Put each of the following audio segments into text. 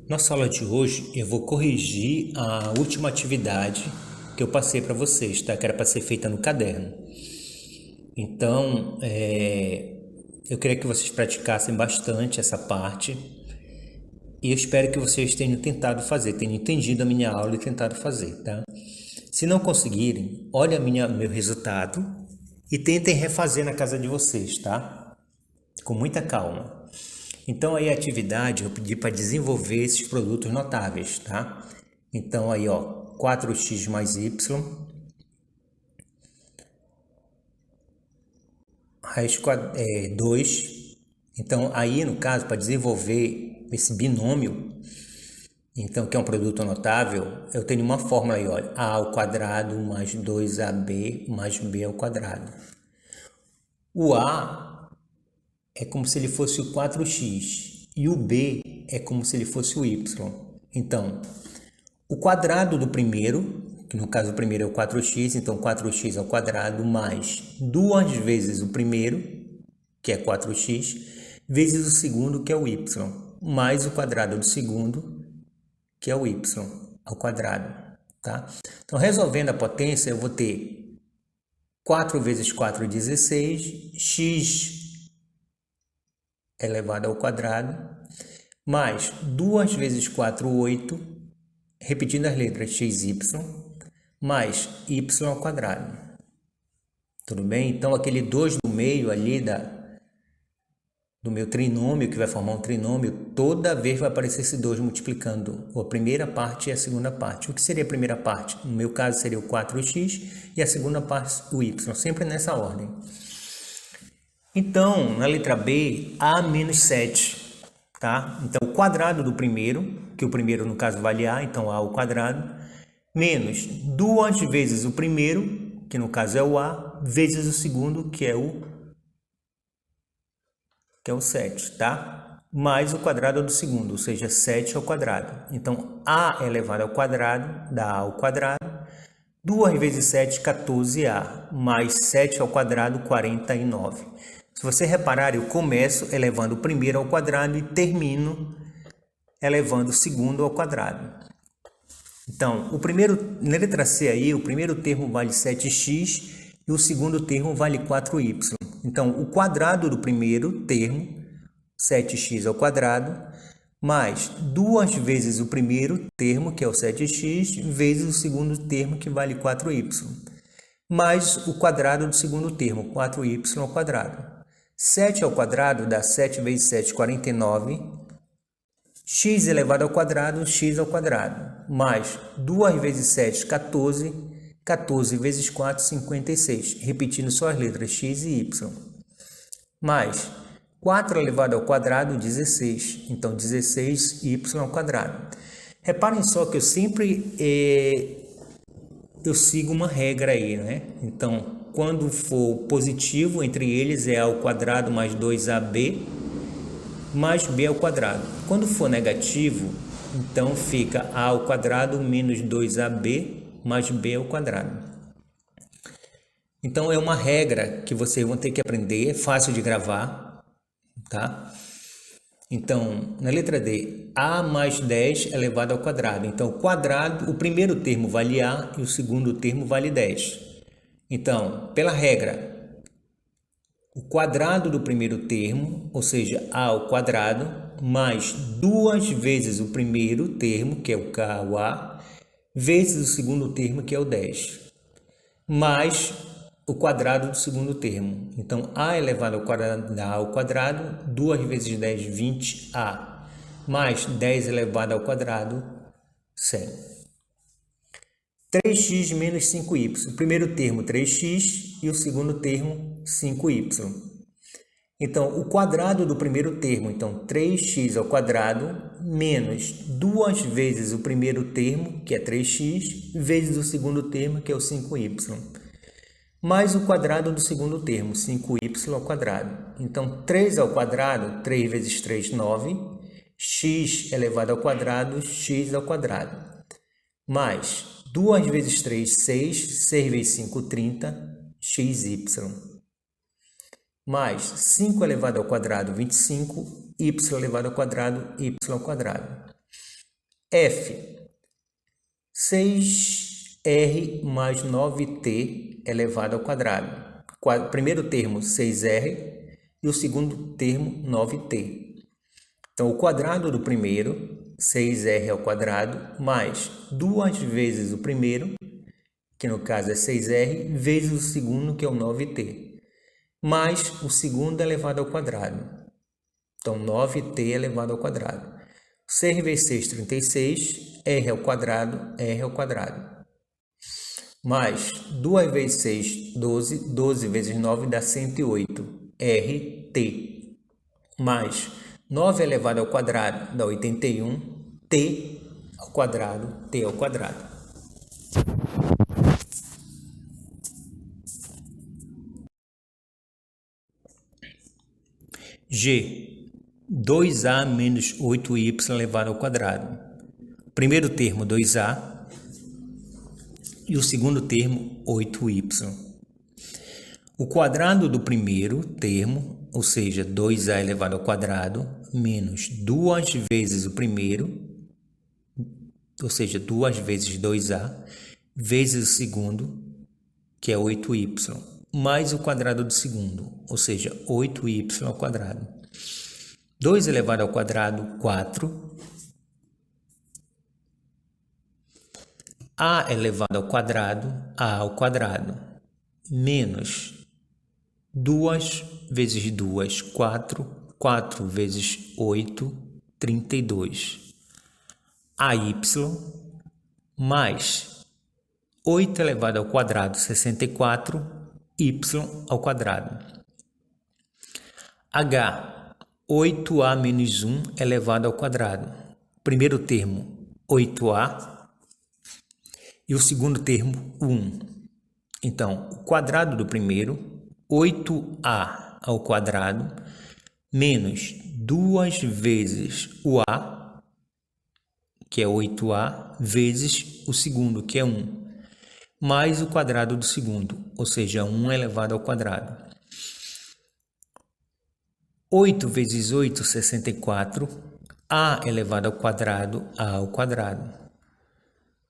Nossa aula de hoje eu vou corrigir a última atividade que eu passei para vocês, tá? Que era para ser feita no caderno. Então, eu queria que vocês praticassem bastante essa parte e eu espero que vocês tenham tentado fazer, tenham entendido a minha aula e tentado fazer, tá? Se não conseguirem, olhem meu resultado e tentem refazer na casa de vocês, tá? Com muita calma. Então aí a atividade eu pedi para desenvolver esses produtos notáveis, tá? Então aí ó, 4x mais y, raiz 2. Então aí no caso, para desenvolver esse binômio, então que é um produto notável, eu tenho uma fórmula aí, olha, a ao quadrado mais 2ab mais b ao quadrado. O a é como se ele fosse o 4x e o b é como se ele fosse o y. Então, o quadrado do primeiro, que no caso o primeiro é o 4x, então 4x ao quadrado mais duas vezes o primeiro, que é 4x, vezes o segundo, que é o y, mais o quadrado do segundo, que é o y ao quadrado, tá? Então, resolvendo a potência, eu vou ter 4 vezes 4, 16, x elevado ao quadrado, mais 2 vezes 4, 8, repetindo as letras xy, mais y ao quadrado. Tudo bem? Então, aquele 2 no meio ali do meu trinômio, que vai formar um trinômio, toda vez vai aparecer esse 2 multiplicando a primeira parte e a segunda parte. O que seria a primeira parte? No meu caso, seria o 4x e a segunda parte, o y, sempre nessa ordem. Então, na letra B, A menos 7, tá? Então, o quadrado do primeiro, que o primeiro no caso vale A, então A ao quadrado, menos 2 vezes o primeiro, que no caso é o A, vezes o segundo, que é o 7, tá? Mais o quadrado do segundo, ou seja, 7 ao quadrado. Então, A elevado ao quadrado dá A ao quadrado. 2 vezes 7, 14A, mais 7 ao quadrado, 49. Se você reparar, eu começo elevando o primeiro ao quadrado e termino elevando o segundo ao quadrado. Então, na letra C aí, o primeiro termo vale 7x e o segundo termo vale 4y. Então, o quadrado do primeiro termo, 7x ao quadrado, mais 2 vezes o primeiro termo, que é o 7x, vezes o segundo termo, que vale 4y, mais o quadrado do segundo termo, 4y ao quadrado. 7 ao quadrado dá 7 vezes 7, 49, x elevado ao quadrado, x ao quadrado, mais 2 vezes 7, 14, 14 vezes 4, 56, repetindo só as letras x e y, mais 4 elevado ao quadrado, 16, então 16y ao quadrado. Reparem só que eu sempre eu sigo uma regra aí, né? Então, quando for positivo, entre eles é a ao quadrado mais 2ab mais b ao quadrado. Quando for negativo, então fica a ao quadrado menos 2ab mais b ao quadrado. Então, é uma regra que vocês vão ter que aprender, é fácil de gravar, tá? Então, na letra D, A mais 10 elevado ao quadrado. Então, o quadrado, o primeiro termo vale A e o segundo termo vale 10. Então, pela regra, o quadrado do primeiro termo, ou seja, A ao quadrado, mais 2 vezes o primeiro termo, que é o K, o A, vezes o segundo termo, que é o 10, mais o quadrado do segundo termo. Então, A elevado ao quadrado dá A ao quadrado, 2 vezes 10, 20A, mais 10 elevado ao quadrado, 100. 3x menos 5y. O primeiro termo, 3x, e o segundo termo, 5y. Então, o quadrado do primeiro termo, então 3x ao quadrado, menos 2 vezes o primeiro termo, que é 3x, vezes o segundo termo, que é o 5y. Mais o quadrado do segundo termo, 5y ao quadrado. Então, 3 ao quadrado, 3 vezes 3, 9. X elevado ao quadrado, x ao quadrado. Mais 2 vezes 3, 6. 6 vezes 5, 30. xy. Mais 5 elevado ao quadrado, 25. Y elevado ao quadrado, y ao quadrado. F. 6R mais 9T elevado ao quadrado. Primeiro termo, 6R, e o segundo termo, 9T. Então, o quadrado do primeiro, 6R ao quadrado, mais 2 vezes o primeiro, que no caso é 6R, vezes o segundo, que é o 9T, mais o segundo elevado ao quadrado. Então, 9T elevado ao quadrado. 6 vezes 6, 36, R ao quadrado, R ao quadrado. Mais 2 vezes 6, 12, 12 vezes 9 dá 108, RT. Mais 9 elevado ao quadrado dá 81, T ao quadrado, T ao quadrado. G. 2A menos 8Y elevado ao quadrado. Primeiro termo, 2A. E o segundo termo, 8y. O quadrado do primeiro termo, ou seja, 2a elevado ao quadrado, menos 2 vezes o primeiro, ou seja, 2 vezes 2a, vezes o segundo, que é 8y, mais o quadrado do segundo, ou seja, 8y ao quadrado. 2 elevado ao quadrado, 4. A elevado ao quadrado, A ao quadrado, menos 2 vezes 2, 4, 4 vezes 8, 32. AY, mais 8 elevado ao quadrado, 64, Y ao quadrado. H, 8A menos 1 elevado ao quadrado. Primeiro termo, 8A. E o segundo termo, 1. Então, o quadrado do primeiro, 8A ao quadrado, menos 2 vezes o A, que é 8A, vezes o segundo, que é 1, mais o quadrado do segundo, ou seja, 1 elevado ao quadrado. 8 vezes 8, 64, A elevado ao quadrado, A ao quadrado,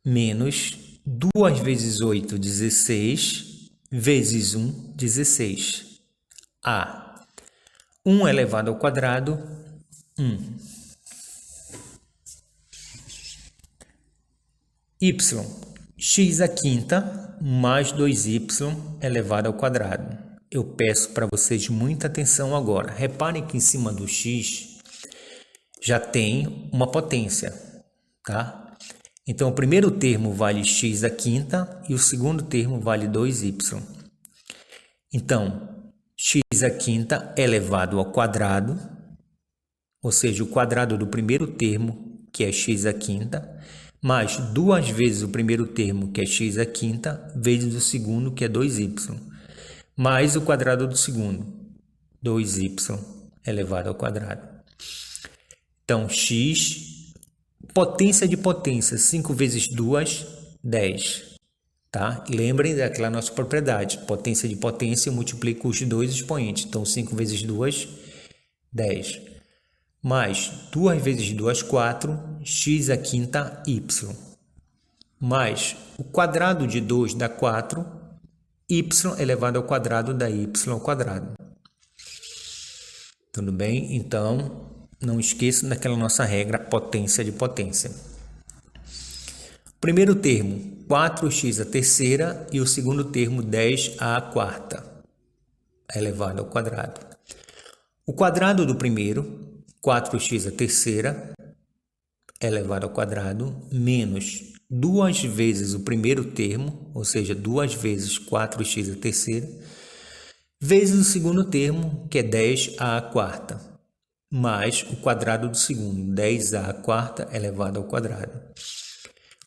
menos 2 vezes 8, 16, vezes 1, 16. A. 1 elevado ao quadrado, 1. Y. X à quinta mais 2y elevado ao quadrado. Eu peço para vocês muita atenção agora. Reparem que em cima do x já tem uma potência, tá? Então, o primeiro termo vale x à quinta e o segundo termo vale 2y. Então, x à quinta elevado ao quadrado, ou seja, o quadrado do primeiro termo, que é x à quinta, mais 2 vezes o primeiro termo, que é x à quinta, vezes o segundo, que é 2y, mais o quadrado do segundo, 2y elevado ao quadrado. Então, x... Potência de potência, 5 vezes 2, 10. Tá? Lembrem daquela nossa propriedade. Potência de potência, eu multiplico os dois expoentes. Então, 5 vezes 2, 10. Mais 2 vezes 2, 4. X à quinta, y. Mais o quadrado de 2 dá 4. Y elevado ao quadrado dá y ao quadrado. Tudo bem? Então... Não esqueça daquela nossa regra, potência de potência. Primeiro termo, 4x à terceira e o segundo termo, 10 à quarta, elevado ao quadrado. O quadrado do primeiro, 4x à terceira, elevado ao quadrado, menos 2 vezes o primeiro termo, ou seja, 2 vezes 4x à terceira, vezes o segundo termo, que é 10 à quarta. Mais o quadrado do segundo, 10 à quarta elevado ao quadrado.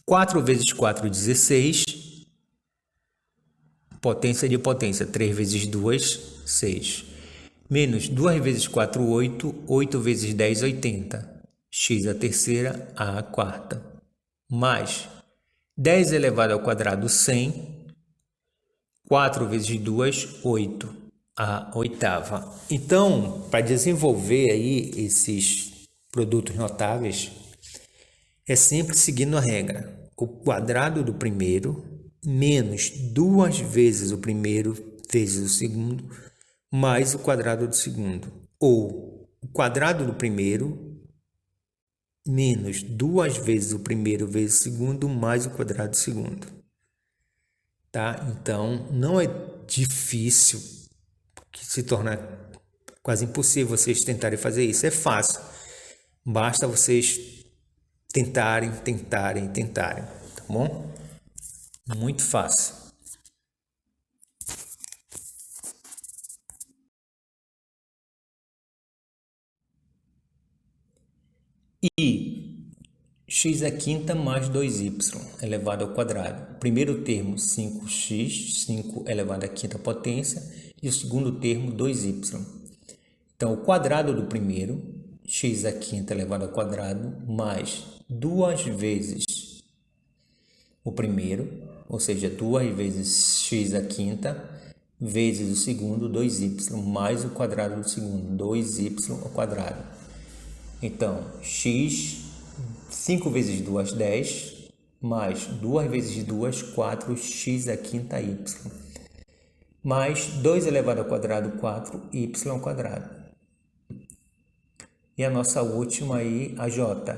4 vezes 4, 16. Potência de potência, 3 vezes 2, 6. Menos 2 vezes 4, 8. 8 vezes 10, 80. X à terceira, A à quarta. Mais 10 elevado ao quadrado, 100. 4 vezes 2, 8. A oitava. Então, para desenvolver aí esses produtos notáveis, É sempre seguindo a regra. O quadrado do primeiro menos 2 vezes o primeiro vezes o segundo mais o quadrado do segundo. Ou o quadrado do primeiro menos 2 vezes o primeiro vezes o segundo mais o quadrado do segundo. Tá? Então, não é difícil, que se torna quase impossível vocês tentarem fazer isso. É fácil. Basta vocês tentarem, tá bom? Muito fácil. E x à quinta mais 2y elevado ao quadrado. Primeiro termo 5x, 5 elevado à quinta potência, e o segundo termo 2y. Então, o quadrado do primeiro, x à quinta elevado ao quadrado, mais 2 vezes o primeiro, ou seja, 2 vezes x à quinta, vezes o segundo, 2y, mais o quadrado do segundo, 2y ao quadrado. Então, x, 5 vezes 2, 10, mais 2 vezes 2, 4x à quinta y, mais 2 elevado ao quadrado, 4y ao quadrado. E a nossa última aí, a j,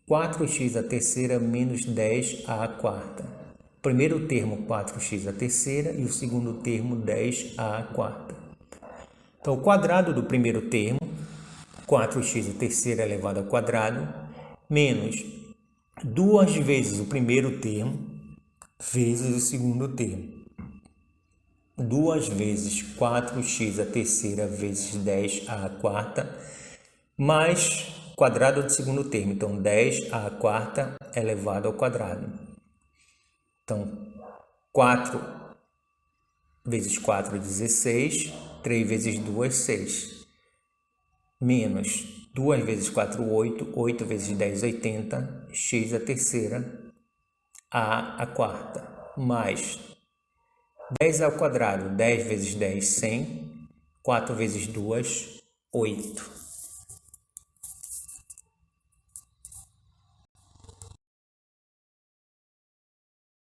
4x à terceira menos 10 à quarta. Primeiro termo 4x à terceira e o segundo termo 10 à quarta. Então, o quadrado do primeiro termo, 4x à terceira elevado ao quadrado, menos 2 vezes o primeiro termo, vezes o segundo termo. 2 vezes 4x à terceira vezes 10 à quarta, mais quadrado do segundo termo. Então, 10 à quarta elevado ao quadrado. Então, 4 vezes 4, 16. 3 vezes 2, 6. Menos 2 vezes 4, 8. 8 vezes 10, 80. X à terceira, a quarta. Mais 10 ao quadrado. 10 vezes 10, 100. 4 vezes 2, 8.